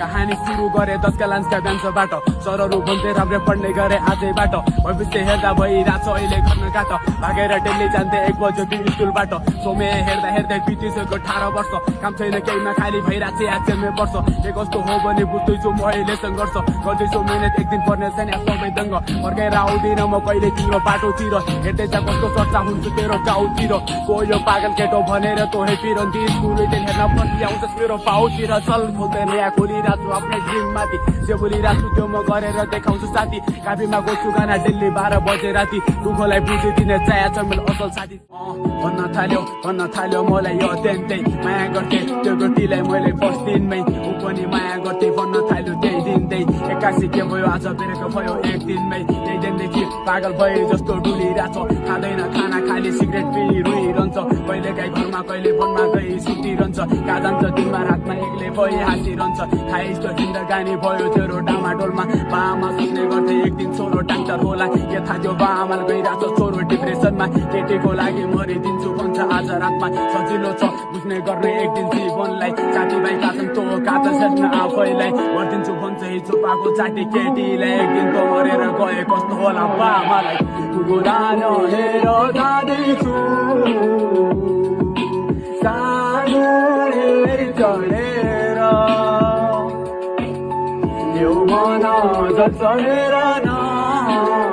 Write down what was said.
कहानी सुरु गरे 10 का लान्सका बेन्चबाट सरहरू भन्थे राम्रै पढ्ने गरे आजैबाट भविष्य हेर्दा भइरहेछ अहिले गर्न गाट भागेर डेली जान्थे 1 बजे स्कुलबाट समय हेर्दा हेर्दै बितिसक्यो 18 वर्ष काम छैन केहीमा खाली भइरहेछ एक्सनमै वर्ष के कस्तो हो भने बुझ्दैछु म अहिले सङ्घर्ष गर्दैछु मिहिनेत एक दिन पर्ने छैन सबै दङ्ग फर्केर आउँदिन म कहिले तिम्रो बाटोतिर हेर्दै जा कस्तो चर्चा हुन्छ तेरो गाउँतिर को यो पागल केटो भनेर तँ हेपिरहन्थी स्कुल हेर्न पछि आउँछस् मेरो पाउतिर चल खोल्दै नयाँ खोलिरहेको छु आफ्नै ड्रिम माथि जे बोलिरहेको छु त्यो म गरेर देखाउँछु साथी काफीमा गएको गाना डेली 12 बजे राति दुःखलाई बुझिदिने चाहेछ मेरो असल साथी भन्न थाल्यो मलाई यो देन्दै माया गर्थे त्यो गोटीलाई मैले फर्स्ट दिनमै ऊ पनि माया गर्थे भन्न थाल्यो त्यही दिनदै एक्कासी के भयो आज बेरेको भयो एक दिनमै त्यही दिनदेखि पागल भए जस्तो डुलिरहेछ खाँदैन खाना खाली सिगरेट पिई रोइरहन्छ कहिले गाई घरमा कहिले वनमा गई सुतिरहन्छ कहाँ जान्छ दिनमा रातमा एक्लै भई हाँसिरहन्छ खाइस त जिन्दगानी भयो तेरो डामाडोलमा बाआमा सुन्ने गर्थे एक दिन छोरो डाक्टर होला के थाहा त्यो बाआमाले गइरहेछ छोरो डिप्रेसनमा केटीको लागि मरिदिन्छु भन्छ आज रातमा सजिलो छ बुझ्ने गर्ने एक दिन जीवनलाई साथीभाइ काछन् तँ काछ सेट्न आफैलाई गरिदिन्छु भन्छ हिजो पाएको चाटी केटीलाई एक दिन त मरेर गए कस्तो होला बाआमालाई पुरानो हेर जाँदैछु सानो चढेर यो मन चढेर न